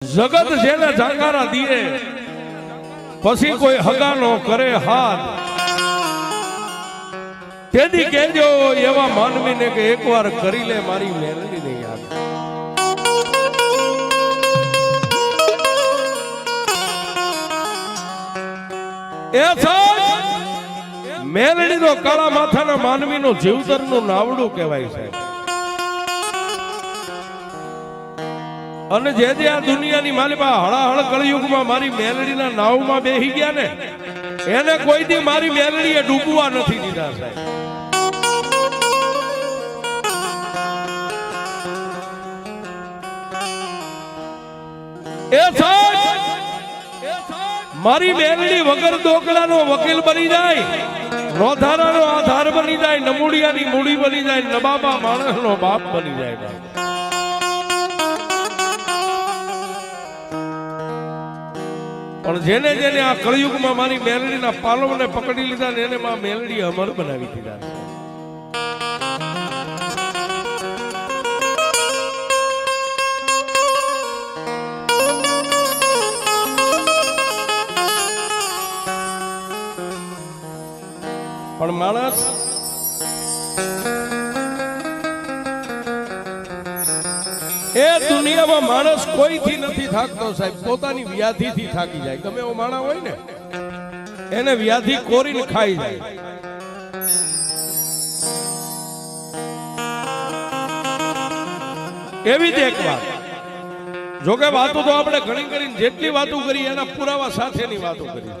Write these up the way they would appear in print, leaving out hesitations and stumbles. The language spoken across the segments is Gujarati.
જગત જેને જાકારા દીએ પછી કોઈ હગા નો કરે હાથ તેદી કહેજો એવા માનવીને કે એકવાર કરી લે મારી મેલડીને યાદ. એ સાહેબ મેલડી નો કાળા માથાના માનવીનો જીવતરનું નાવડું કહેવાય છે. અને જે જે આ દુનિયાની માલિકા હળાહળ કળયુગમાં મારી મેલડીના નાવમાં બેહી ગયા ને એને કોઈ દી મારી મેલડીએ ડૂબવા નથી દીધા સાહેબ. એ સાહેબ મારી મેલડી વગર દોકલાનો વકીલ બની જાય, રોધારાનો આધાર બની જાય, નમૂડિયાની મૂડી બની જાય, નબાબા માણસનો બાપ બની જાય. પણ જેને જેને આ કળયુગમાં મારી મેલડીના પાલવને પકડી લીધા ને એને માં મેલડી અમર બનાવી દીધા. પણ માણસ એ દુનિયામાં માણસ કોઈથી નથી થાકતો સાહેબ, પોતાની વ્યાધિથી થાકી જાય. ગમે એવો માણસ હોય ને એને વ્યાધિ કોરીને ખાઈ જાય. એવી જ એક વાત, જોકે વાતો તો આપણે ઘણી કરીને જેટલી વાતો કરી એના પુરાવા સાથેની વાતો કરી.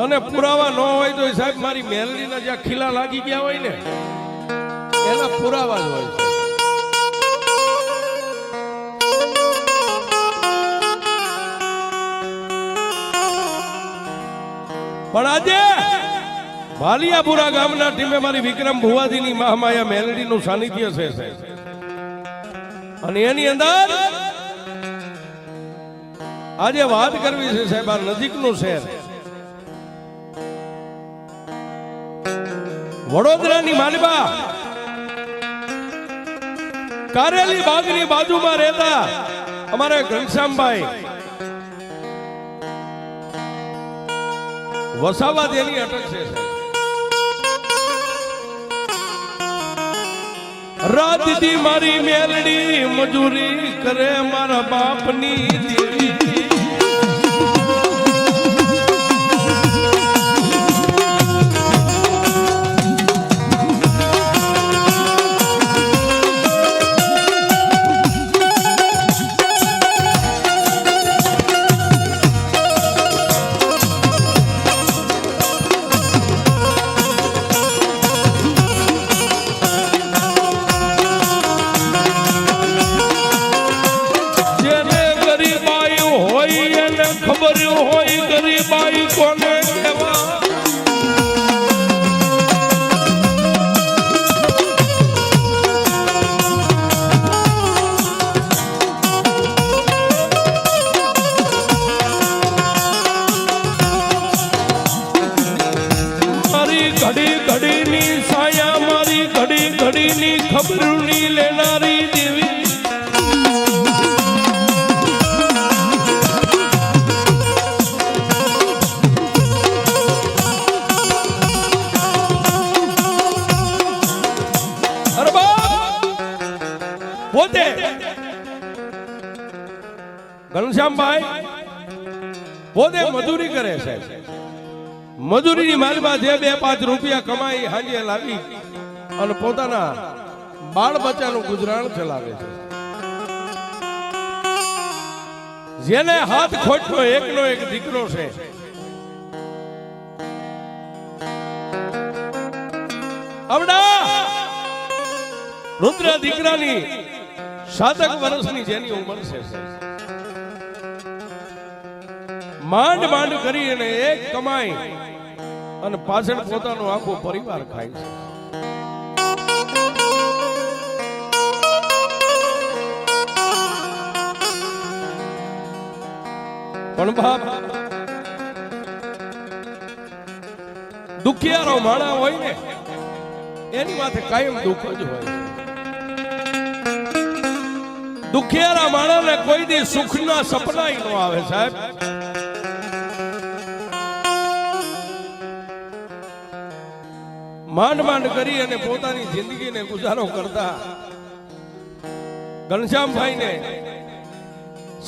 અને પુરાવા ન હોય તો સાહેબ મારી મેલડીના જ્યાં ખીલા લાગી ગયા હોય ને એના પુરાવા જ હોય છે. પણ આજે ભાલિયાપુરા ગામના ટીમે મારી વિક્રમ ભુવાજીની મહામાયા મેલડીનું સાનિધ્ય છે અને એની અંદર આજે વાત કરવી છે સાહેબ. આ નજીકનું શહેર વડોદરાની માલિબા કારેલી બાગની બાજુમાં રહેતા અમારે ઘનશ્યામભાઈ વસાવા જેની અટક છે. રાત દી મારી મેલડી મજૂરી કરે મારા બાપની દેવી. ખબરની લેનારી દેવી. પોતે ઘનશ્યામભાઈ પોતે મજૂરી કરે છે. મજૂરીની માલમાં જે 2-5 રૂપિયા કમાઈ હાંજે લાવી અને પોતાના બાળ બચ્ચાનું ગુજરાન ચલાવે છે. જેને હાથ ખોટનો એકનો એક દીકરો છે. આવડા રુદ્ર દીકરાની 7 વર્ષની જેની ઉંમર છે. માંડ માંડ કરી અને એક કમાઈ અને પાછળ પોતાનો આખો પરિવાર ખાય છે. પણ બાપ દુખિયારો માણા હોય ને એની માથે કાયમ દુઃખ જ હોય. દુખિયારા માણસને કોઈ દી સુખના સપના ન આવે સાહેબ. માંડ માંડ કરી અને પોતાની જિંદગીને ગુજારો કરતા ઘનશ્યામભાઈને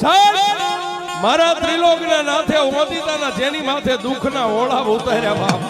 સાહેબ મારા ત્રિલોકના નાથે ઓદિતાના જેની માથે દુઃખના ઓળા ઉતાર્યા બાપ.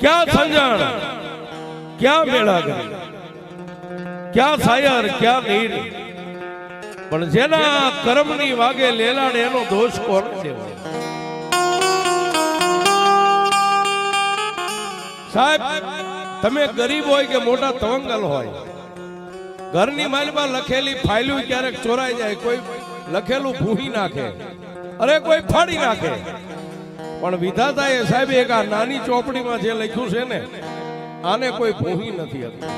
क्या संजन क्या मेला કરી क्या સાયર क्या નીર પણ જેના કર્મની વાગે લેલાડ એનો દોષ કોણ દેવાય સાહેબ. તમે ગરીબ હોય કે મોટા તવંગલ હોય, ઘરની માલમાં લખેલી ફાઇલો ક્યારેક ચોરાઈ જાય, કોઈ લખેલું ભૂહી નાખે, અરે કોઈ ફાડી નાખે, પણ વિધાતાએ સાહેબ એક આ નાની ચોપડીમાં જે લખ્યું છે ને આને કોઈ ભૂહી નથી હતી.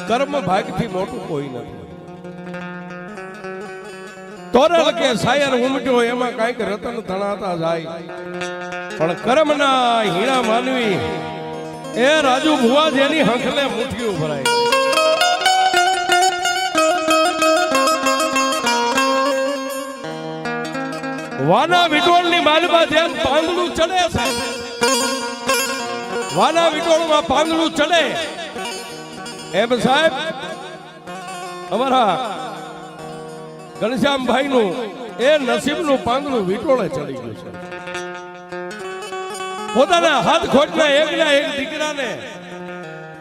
કર્મ ભાગથી મોટું કોઈ નથી. તોરલ કે શાયર ઉમટ્યો એમાં કાંઈક રતન તણાતા જાય, પણ કર્મના હીણા માનવી એ રાજુ ભુવા જેની હંખને મુઠ્ઠીઓ ભરાય. વાના વિટોળની માલમાં જેમ પાંદડું ચડે છે, વાના વિટોળમાં પાંદડું ચડે એમ સાહેબ અમારા ઘનશ્યામભાઈ નું એ નસીબનું પાંદડું વિટોળે ચડી ગયું છે. પોતાના હાથ ખોટના એકના એક દીકરાને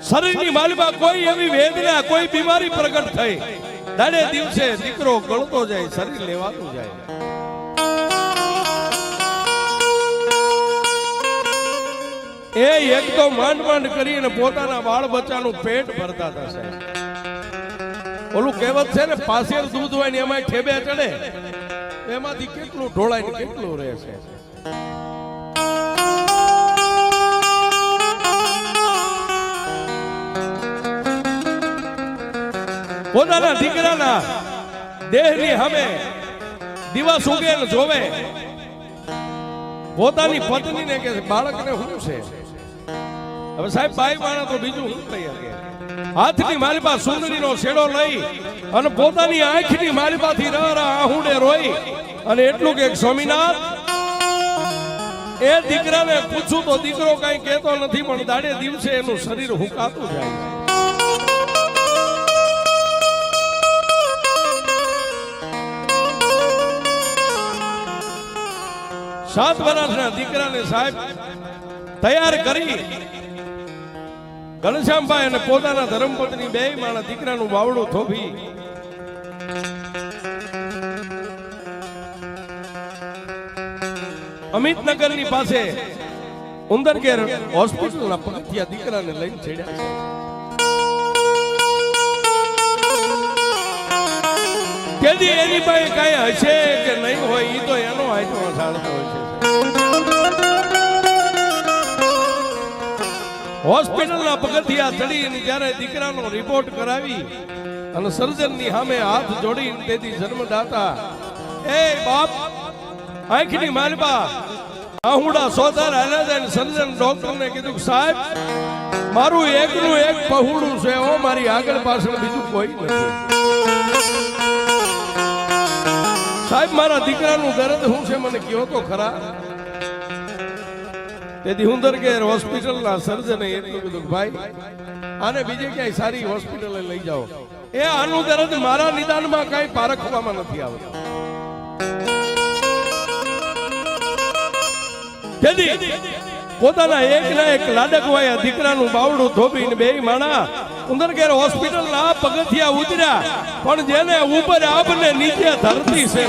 શરીરની માલમાં કોઈ એવી વેદના, કોઈ બીમારી પ્રગટ થઈ, દાડે દિવસે દીકરો ગળતો જાય, શરીર લેવાતું જાય. એ એક તો માંડ માંડ કરીને પોતાના બાળ બચ્ચાનું પેટ ભરતા હતા સાહેબ. ઓલું કહેવત છે ને, પાસેર દૂધ હોય ને એમાં ઠેબે ચડે, એમાંથી કેટલું ઢોળાય ને કેટલું રહે છે. પોતાના દીકરાના દેહની સામે દિવસ ઉગે ને જોવે, પોતાની પત્નીને કે બાળકને શું છે. હવે સાહેબ બાઈ માણા તો બીજું શું કહી શકે. હાથની માલિપા સુંદરીનો છેડો લઈ અને પોતાની આંખની માલિપાથી આહુડે રોઈ અને એટલું કે સ્વામીનાથ, એ દીકરાને પૂછું તો દીકરો કઈ કહેતો નથી, પણ દાડે દિવસે એનું શરીર હુકાતું જાય. 7 વર્ષના દીકરાને સાહેબ તૈયાર કરી ઘનશ્યામભાઈ અને પોતાના ધર્મપત્ની બે માણા દીકરાનું બાવડું થોભી અમિતનગરની પાસે ઉંદરગેર હોસ્પિટલના પગથિયા દીકરાને લઈને છેડ્યા છે. તેથી એની પાસે કઈ હશે કે નહીં હોય એ તો એનો આત્મા જાણતો હોય છે. હોસ્પિટલના પગથિયા ચડી જ્યારે દીકરાનો રિપોર્ટ કરાવી અને સર્જનની સામે હાથ જોડીને તેથી જન્મદાતા એ બાપ આંખની માલબા આહુડા સોધાર હાલ્યા જાય. સર્જન ડોક્ટરને કીધું સાહેબ મારું એકનું એક પહોળું છે હો, મારી આગળ પાછળ બીજું કોઈ નથી. સાહેબ મારા દીકરાનું દર્દ શું છે મને કયો તો ખરા. તેથી ઉંદરગેર હોસ્પિટલના સર્જને એટલું કીધું ભાઈ આને બીજે ક્યાંય સારી હોસ્પિટલે લઈ જાઓ. એ આનું દર્દ મારા નિદાનમાં કઈ પારખવામાં નથી આવતું. પોતાના એકના એક લાડકવાયા દીકરાનું બાવડું થોભીને બે માણા ઉંદરગેર હોસ્પિટલના પગથિયા ઉતર્યા. પણ જેને ઉપર આપને નીચે ધરતી છે.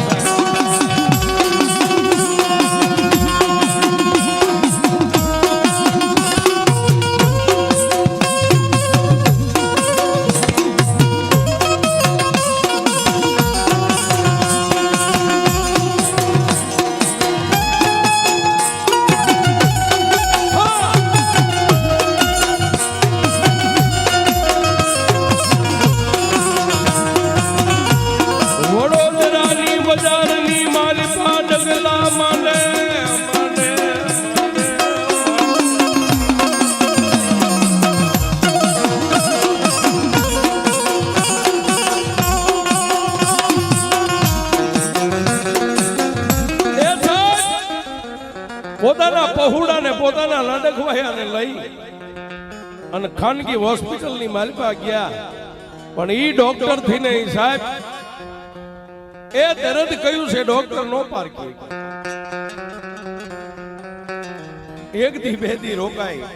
પોતાના પહોળાને પોતાના લાડકવાયાને લઈ અને ખાનગી હોસ્પિટલની માલપા ગયા. પણ ઈ ડોક્ટર થી નહીં સાહેબ, એ દર્દ કયું છે ડોક્ટર નો પારખી. એક દી બે દી રોકાય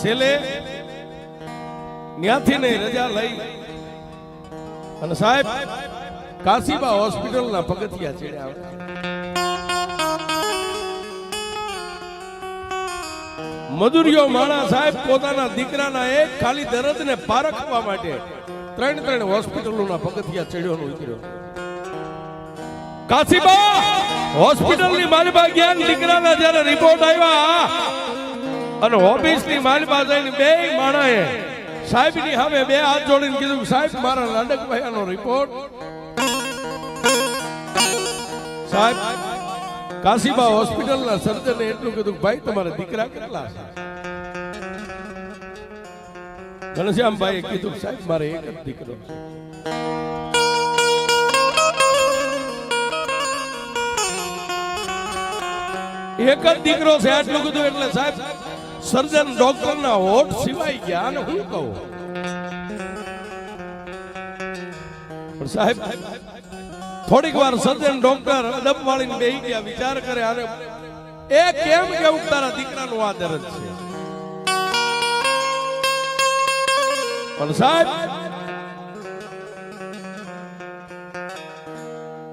છેલ્લે ન્યાથી નહીં રજા લઈ અને સાહેબ કાશીબા હોસ્પિટલના પગથિયા ચડ્યા. મજૂરીઓ માણા સાહેબ પોતાના દીકરાના એક ખાલી દર્દને પારખવા માટે ત્રણ હોસ્પિટલોના પગથિયા ચડ્યો ઉતર્યો. કાશીબા હોસ્પિટલની માલબા ગયા. દીકરાના જ્યારે રિપોર્ટ આવ્યા અને ઓફિસની માલબા જઈને બે માણાએ સાહેબની સામે બે હાથ જોડીને કીધું સાહેબ મારા લાડકભાઈનો રિપોર્ટ. સાહેબ કાશીબા હોસ્પિટલના સર્જને એટલું કીધું ભાઈ તમારા દીકરા કેટલા છે. ઘનશ્યામભાઈએ કીધું સાહેબ મારે એક જ દીકરો છે. એક જ દીકરો છે આટલું કીધું એટલે સાહેબ સર્જન ડોક્ટરના હોઠ સિવાય ગયા. અને હું કહું પણ સાહેબ થોડીક વાર સર્જન ડોક્ટર અદબ વાળીને બેહી ગયા, વિચાર કરે આને એ કેમ કેવું તારા દીકરાનું આ દર્દ છે. પણ સાહેબ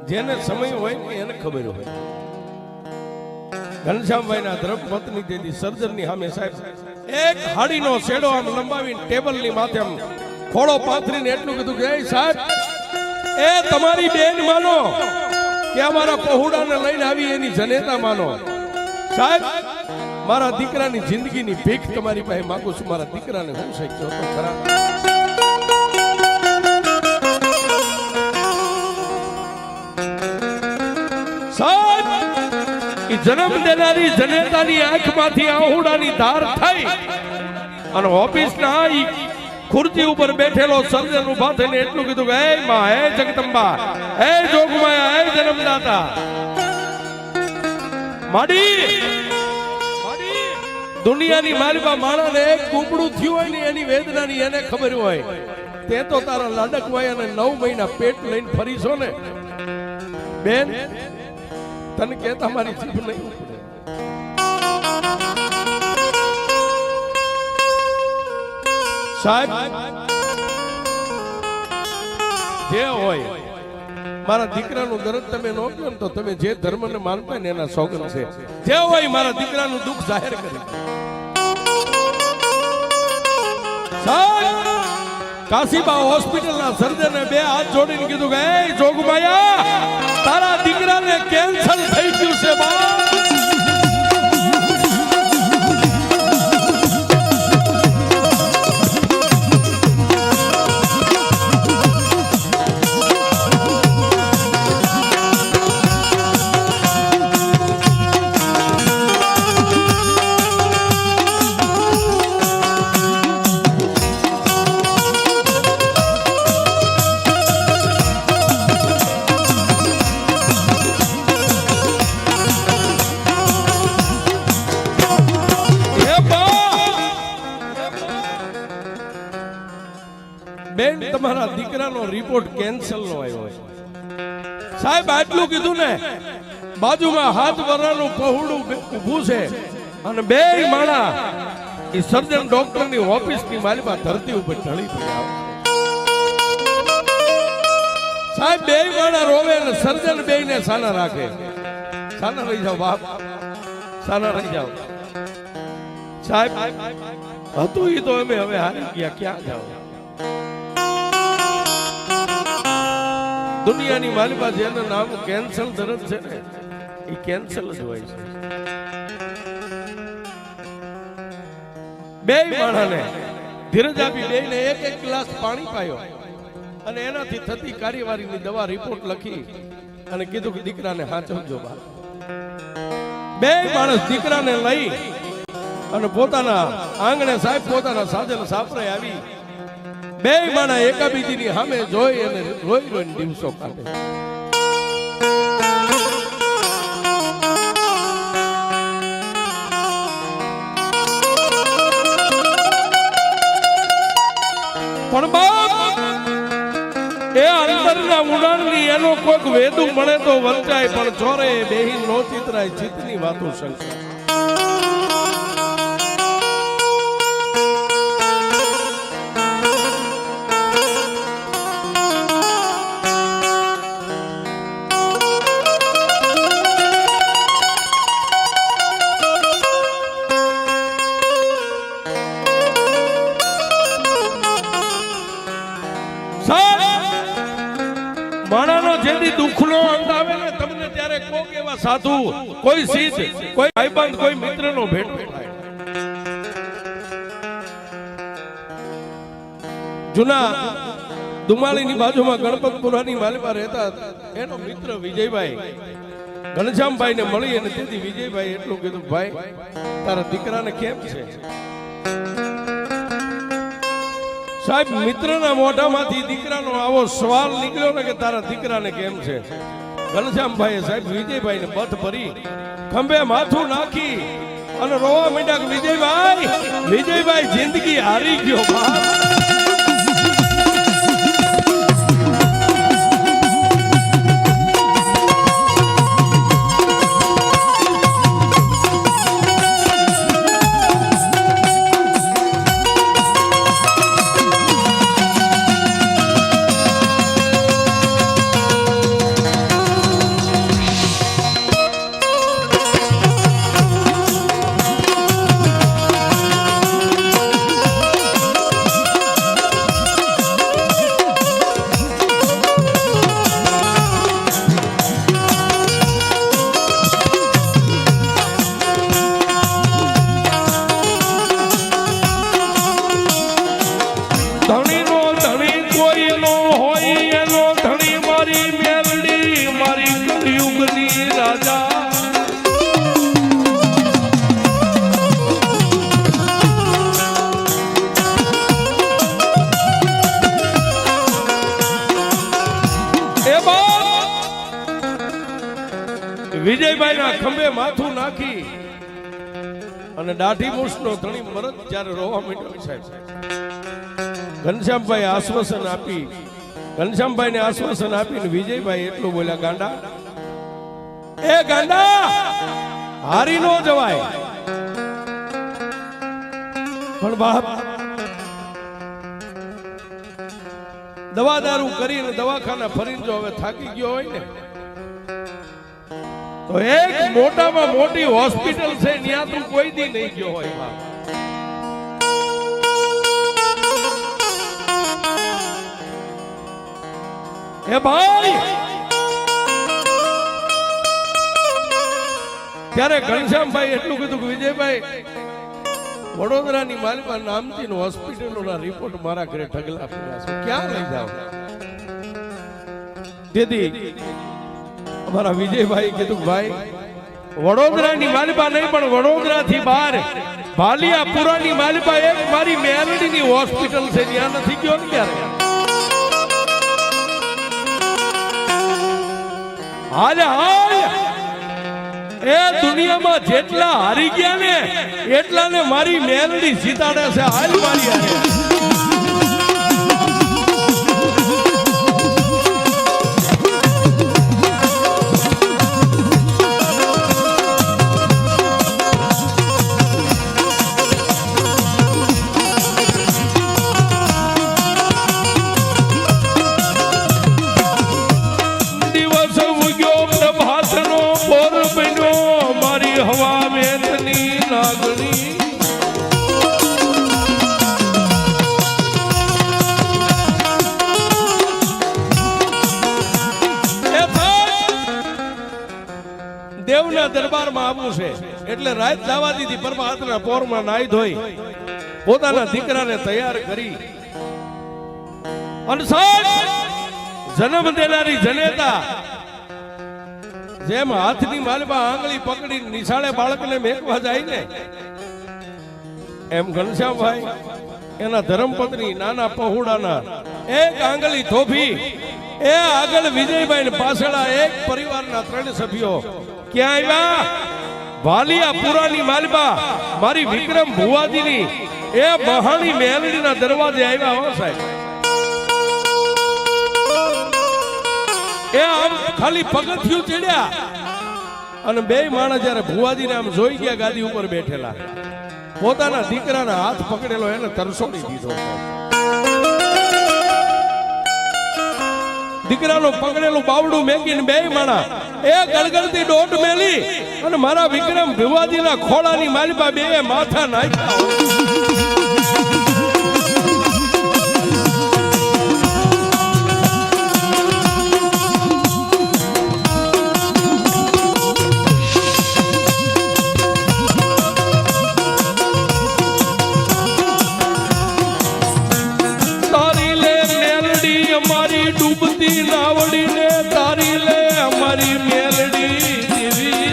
જેને સમય હોય ને એને ખબર હોય. ઘનશ્યામભાઈના ધર્મપત્ની તેથી સર્જનની સામે સાહેબ એક હાડીનો શેડો આમ લંબાવીને ટેબલની માથે આમ ખોળો પાથરીને એટલું કીધું કે સાહેબ એ તમારી બેન માનો કે અમારા પહોળાને લઈને આવી એની જનેતા માનો. સાહેબ મારા દીકરાની જિંદગીની ભીખ તમારી પાસે માંગુ છું. મારા દીકરાને હું શક્યો તો ખરા. સાહેબ ઈ જન્મ દેનારી જનેતાની આંખમાંથી આહુડાની ધાર થઈ અને ઓફિસના ઈ ખુરશી ઉપર બેઠેલો સર્જન ઉભા થઈને એટલું કીધું કે હે માં, હે જગદંબા, હે જોગમાયા, હે જન્મદાતા, માડી દુનિયાની માલબા માણાને એક કુંબડું થયું હોય ને એની વેદનાની એને ખબર હોય. તે તો તારા લાડકવાયાને 9 મહિના પેટ લઈને ફરીશો ને બેન, તને કહેતા મારી જીભ નહીં ઉપડે. સાહેબ જે હોય મારા દીકરાનું દર્દ તમે ન કહો ને તો તમે જે ધર્મને માનતા ને એના સોગંદ છે. જે હોય મારા દીકરાનું દુઃખ જાહેર કરી. કાશીબા હોસ્પિટલના સર્જને બે હાથ જોડીને કીધું કે એ જોગમાયા તારા દીકરાને કેન્સર થઈ ગયું છે બા. બેન તમારા દીકરાનો રિપોર્ટ કેન્સલ નો આવ્યો છે. સાહેબ આટલું કીધું ને બાજુમાં હાથ વરાનું પહોળું ઊભું છે અને બે માણા એ સર્જન ડોક્ટરની ઓફિસની માલિકા ધરતી ઉપર ઢળી પડ્યા. સાહેબ બે માણા રોવે અને સર્જન બેયને સાના રાખે. સાના રહી જાઓ બાપ, સાના રહી જાઓ. સાહેબ હતું એ તો અમે હવે હારી ગયા, ક્યાં જાઓ. દુનિયાની માલિકા જેનું નામ કેન્સલ દર્દ છે ને એ કેન્સલ જ હોય છે. બે માણસને ધીરજ આપી, બેયને એક એક ગ્લાસ પાણી પાયો અને એનાથી થતી કાર્યવાહીની દવા રિપોર્ટ લખી અને કીધું કે દીકરાને હાચવજો બા. બે માણસ દીકરાને લઈ અને પોતાના આંગણે સાહેબ પોતાના સાધન સાપરે આવી બે માણા એકાબીજીની સામે જોઈ અને રોઈ રોઈને દિવસો કાઢે. પણ બાપ એ અંતરના ઉડાણની એનો કોઈક વેદુ મળે તો વંચાય, પણ ચોરે બેહી નો ચિતરાય ચિત્તની વાતો શંકા. માણાનો જેથી દુઃખનો અંત આવે ને તમને ત્યારે કોક એવા સાધુ, કોઈ સિદ્ધ, કોઈ ભાઈબંધ, કોઈ મિત્રનો ભેટ થાય. જૂના દુમાળીની બાજુમાં ગણપતપુરાની માલિકા રહેતા એનો મિત્ર વિજયભાઈ ઘનશ્યામભાઈ ને મળી અને તેથી વિજયભાઈ એટલું કીધું, ભાઈ તારા દીકરાને કેમ છે? સાહેબ મિત્રના મોઢામાંથી દીકરાનો આવો સવાલ નીકળ્યો ને કે તારા દીકરાને કેમ છે? ઘનશ્યામભાઈએ સાહેબ વિજયભાઈને બથ ભરી ખંભે માથું નાખી અને રોવા માંડ્યા કે વિજયભાઈ જિંદગી હારી ગયો બાપ. વિજયભાઈ ના ખંભે માથું નાખી અને દાઢી મૂછનો ધણી મરદ જ્યારે રોવા માંડ્યો સાહેબ, ઘનશ્યામભાઈ આશ્વાસન આપી, ઘનશ્યામભાઈ ને આશ્વાસન આપીને વિજયભાઈ એટલું બોલ્યા, ગાંડા એ ગાંડા હારી નો જવાય, પણ બાપ દવા દારૂ કરીને દવાખાના ફરીને જો હવે થાકી ગયો હોય ને તો એક મોટામાં મોટી હોસ્પિટલ છે ત્યાં તું કોઈ દી નહીં ગયો હોય બાપ. એ ભાઈ ત્યારે ઘનશ્યામભાઈ એટલું કીધું કે વિજયભાઈ વડોદરાની માલિકા નામથી હોસ્પિટલોના રિપોર્ટ મારા ઘરે ઢગલા પડ્યા છે, ક્યાં લઈ જાવ? તેથી અમારા વિજયભાઈ કીધું ભાઈ વડોદરાની માલિકા નહીં પણ વડોદરાથી બહાર ભાલિયાપુરાની માલિકા એક મારી મેલડીની હોસ્પિટલ છે ત્યાં નથી ગયો ને ક્યારે. હાલે હાલ એ દુનિયામાં જેટલા હારી ગયા ને એટલાને મારી મેલડી જીતાડે છે. હાલ મારી હારે હવા વેતની લાગણી દેવના દરબારમાં આવવું છે એટલે રાત જવા દીધી. પરમાત્મા પોરમાં નાઈ ધોઈ પોતાના દીકરાને તૈયાર કરી અને જન્મ દેનારી જનેતા જેમ હાથની માલમાં આંગળી પકડી નિશાળે બાળકને મેકવા જાય ને એમ ઘનશ્યામભાઈ એના ધર્મપત્ની નાના પહોળાના એક આંગળી થોભી એ આગળ વિજયભાઈ ને પાછળ એક પરિવારના 3 સભ્યો ક્યાં આવ્યા? ભાલિયાપુરાની માલબા મારી વિક્રમ ભુવાજીની એ મહાની મેલડીના દરવાજે આવ્યા. હો સાહેબ એ આમ ખાલી પગથિયું ચડ્યા અને બે માણસ જયારે ભુવાજીને આમ જોઈ ગયા ગાદી ઉપર બેઠેલા પોતાના દીકરાના હાથ પકડેલો એને તરસોડી દીધો. દીકરાનું પકડેલું બાવડું મેકીને બે માણા એ ગળગળતી દોટ મેલી અને મારા વિક્રમ ભુવાજીના ખોળાની માલિપા બે માથા નાખ્યા. ડૂબતી નાવડીને તારી લે અમારી મેલડી દીવી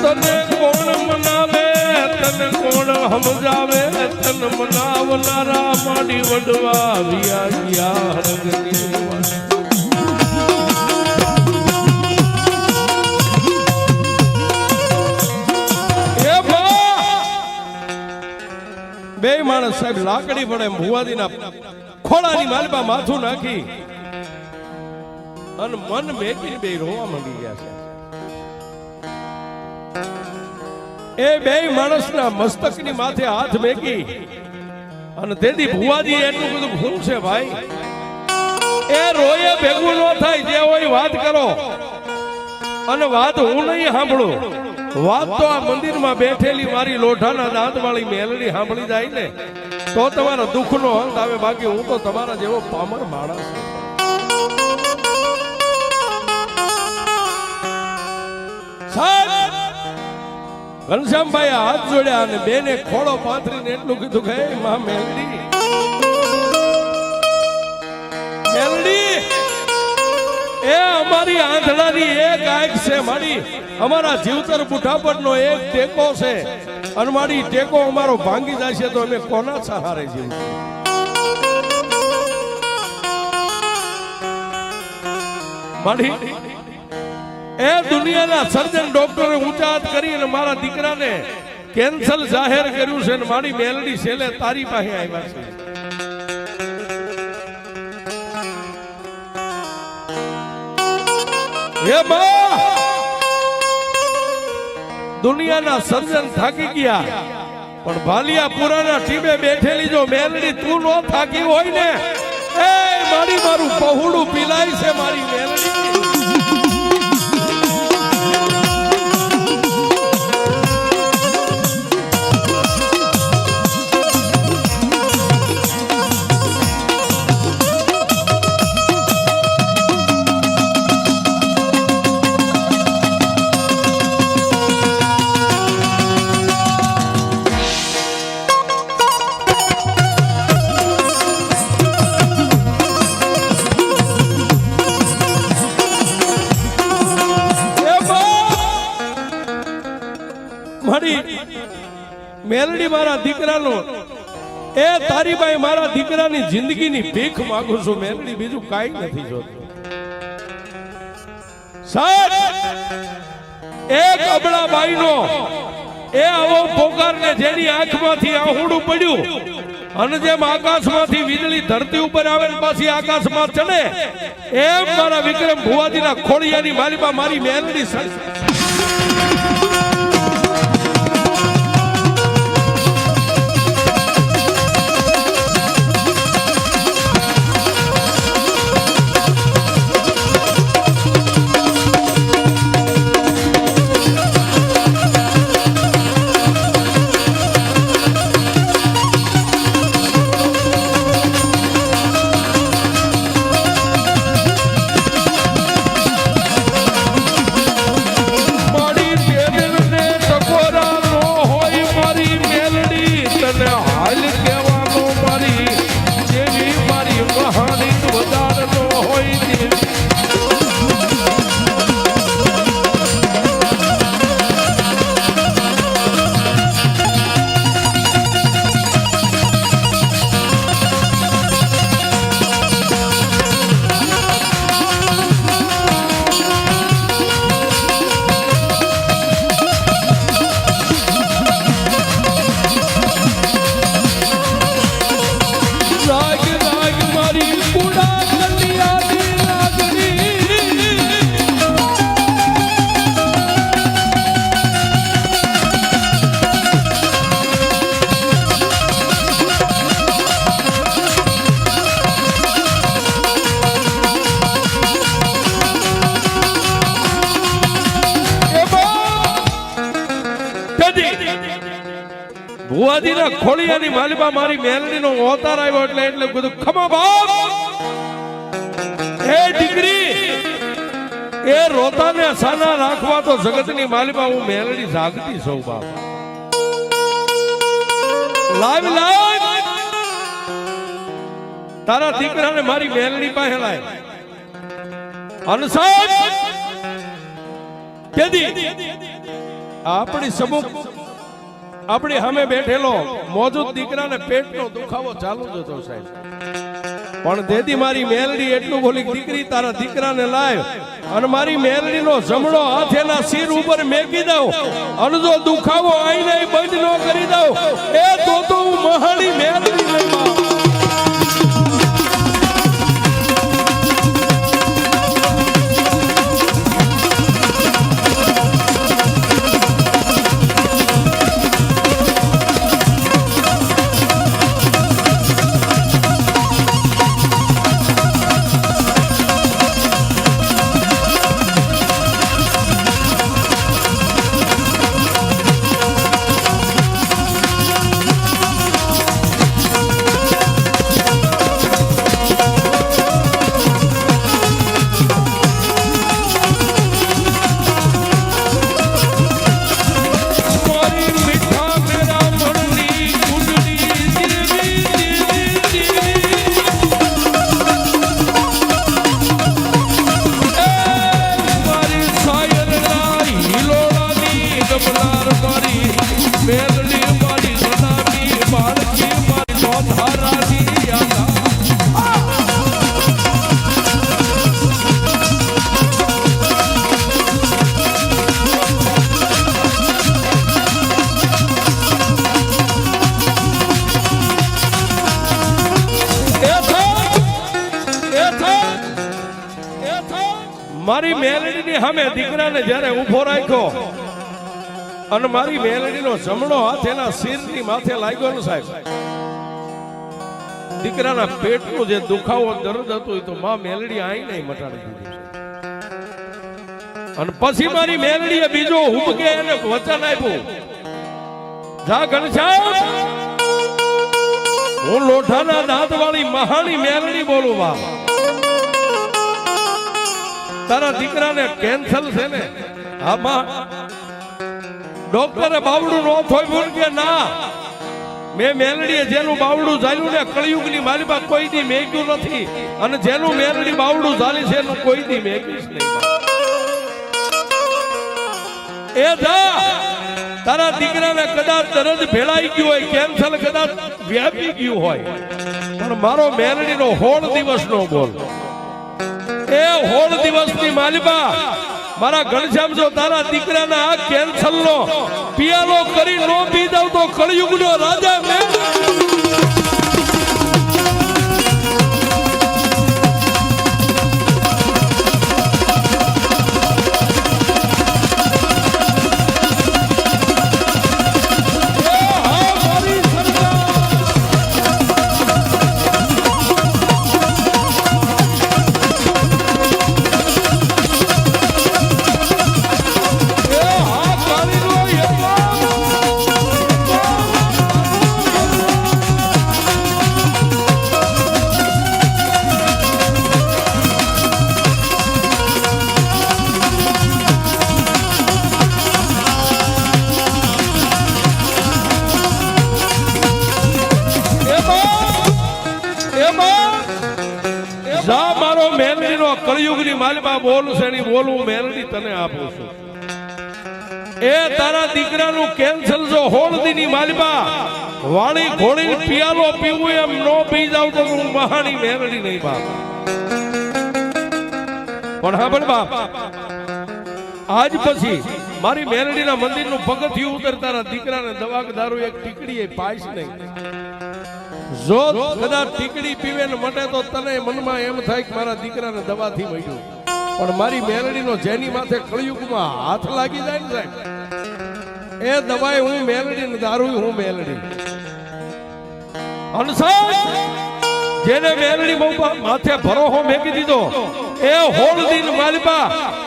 તને કોણ મનાવે તને કોણ સમજાવે તન મનાવનારા માડી વડવા વિયા ગયા હરગની બે માણસ સાહેબ લાકડી પડે ભુવાજીના ખોળાની માલબા માથું નાખી અને મન મેકીને બે રોવા માંડી ગયા છે. એ બે માણસના મસ્તકની માથે હાથ મેકી અને તેથી ભુવાજી એટલું બધું શું છે ભાઈ એ રોયે ભેગું ન થાય. જે હોય વાત કરો અને વાત હું નહીં સાંભળું. વાત તો આ મંદિરમાં બેઠેલી મારી લોઢાના દાંત વાળી મેલડી સાંભળી જાય ને તો તમારા દુઃખનો અંત આવે. બાકી હું તો તમારા જેવો પામર માણસ. ઘનશ્યામભાઈ હાથ જોડ્યા અને બેને ખોળો પાથરીને એટલું કીધું કે માં મેલડી મેલડી એ અમારી આંધળાની એક આંખ છે મારી અમારા જીવતર બુઢાપણનો એક ટેકો છે અને મારી ટેકો અમારો ભાંગી જશે તો અમે કોના સહારે જીવીશું? મારી એ દુનિયાના સર્જન ડોક્ટરે ઊંચા હાથ કરી અને મારા દીકરાને કેન્સર જાહેર કર્યું છે અને મારી મેલડી છેલ્લે તારી પાસે આવ્યા છે. હે બા દુનિયાના સર્જન થાકી ગયા પણ ભાલિયા પુરાના ટીબે બેઠેલી જો મેલડી તું નો થાકી હોય ને એ મારી મારું પહોળું પીલાય છે મારી મેલડી મેલડી મારા દીકરાનો એ તારી બાઈ મારા દીકરાની જિંદગીની ભીખ માંગુ છું મેલડી બીજું કાઈ નથી જોતું સાહેબ એક અબળા બાઈનો એ આવો પોકારને જેની આંખમાંથી આહુડું પડ્યું અને જેમ આકાશમાંથી વીજળી ધરતી ઉપર આવે ને પાછી આકાશમાં ચડે એમ મારા વિક્રમ ભુવાજીના ખોડિયાની મારીમાં મારી મેલડી ભુવાજીના ખોડિયાની માલિબા મારી મેલડીનો અવતાર આવ્યો એટલે બધું ખમા બાપ એ દીકરી એ રોતાને સાના રાખવા તો જગતની માલિબા હું મેલડી જાગતી સૌ બાપ લાવ લાવ તારા દીકરાને મારી મેલડી પાસે લાય અનસાદ કેદી આપણી સમુખ આપણી સામે બેઠેલો મોજૂદ દીકરાને પેટનો દુખાવો ચાલુ જ હતો સાહેબ પણ દેદી મારી મેલડી એટલું બોલી દીકરી તારા દીકરાને લાવ અને મારી મેલડીનો જમણો હાથ એના સિર ઉપર મેકી દઉં અને જો દુખાવો આઈને બંધ ન કરી દઉં એ તો હું મહાણી મેલડી લઈ મારી મેલડીની સામે દીકરાને જ્યારે ઊભો રાખ્યો અને મારી મેલડીનો જમણો હાથ એના શિરની માથે લાગ્યો ને સાહેબ, દીકરાના પેટનું જે દુખાવો દર્દ હતું એ તો માં મેલડી આઈ નહીં મટાડી દીધું. અને પછી મારી મેલડીએ બીજો હુમકે એને વચન આપ્યું, જા ઘનશ્યામ, હું લોઢાના દાંત વાળી મહાની મેલડી બોલું બા, તારા દીકરાને કેન્સર છે ને? આમાં ડોક્ટરે બાવડું નો થોયું કે ના, મેં મેલડીએ જેનું બાવડું ઝાલ્યું ને કળિયુગની માલિકા કોઈ દી મેક્યું નથી, અને જેનું મેલડી બાવડું ઝાલી છે એનું કોઈ દી મેકીશ નહીં. એ જા, તારા દીકરાને કદાચ દર્દ ભેળાઈ ગયું હોય, કેન્સર કદાચ વ્યાપી ગયું હોય, પણ મારો મેલડીનો 16 દિવસનો બોલ, એ 16 દિવસની માલિકા મારા ઘનશ્યામ, જો તારા દીકરાના આ કેન્સરનો પિયાલો કરી નો પી દઉં તો કળિયુગનો રાજા મેં કળિયુગની માલિકા બોલશે ની બોલવું મેલડી તને આપું છું. એ તારા દીકરાનું કેન્સર જો 16 દીની માલિકા વાળી ઘોડી પિયાલો પીવું એમ નો પી જાવ તો હું મહાની મેલડી નહીં બાપ. પણ હા પણ બાપ, આજ પછી મારી મેલડીના મંદિરનું પગથિયું ઉતર તારા દીકરાને દવા કે દારૂ એક ટીકડી એ પાઈશ નહીં. જો કદાચ ટીકડી પીવે ને મટે તો તને મનમાં એમ થાય કે મારા દીકરાને દવાથી મળ્યું, પણ મારી મેલડીનો જેની માથે કળિયુગમાં હાથ લાગી જાય ને સાહેબ, એ દવાએ હું મેલડી ને દારૂ હું મેલડી. જેને મેલડી માથે ભરોહો મેકી દીધો એ 16 દિન માલિકા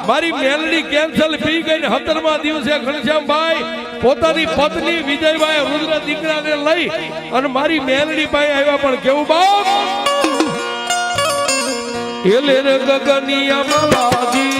મારી મેલડી કેન્સર પી ગઈ ને 17મા દિવસે ઘનશ્યામભાઈ પોતાની પત્ની વિજયભાઈ રુદ્ર દીકરાને લઈ અને મારી મેલડી પાસે આવ્યા. પણ કેવું બાપ, એલે રે ગગનિયા માજી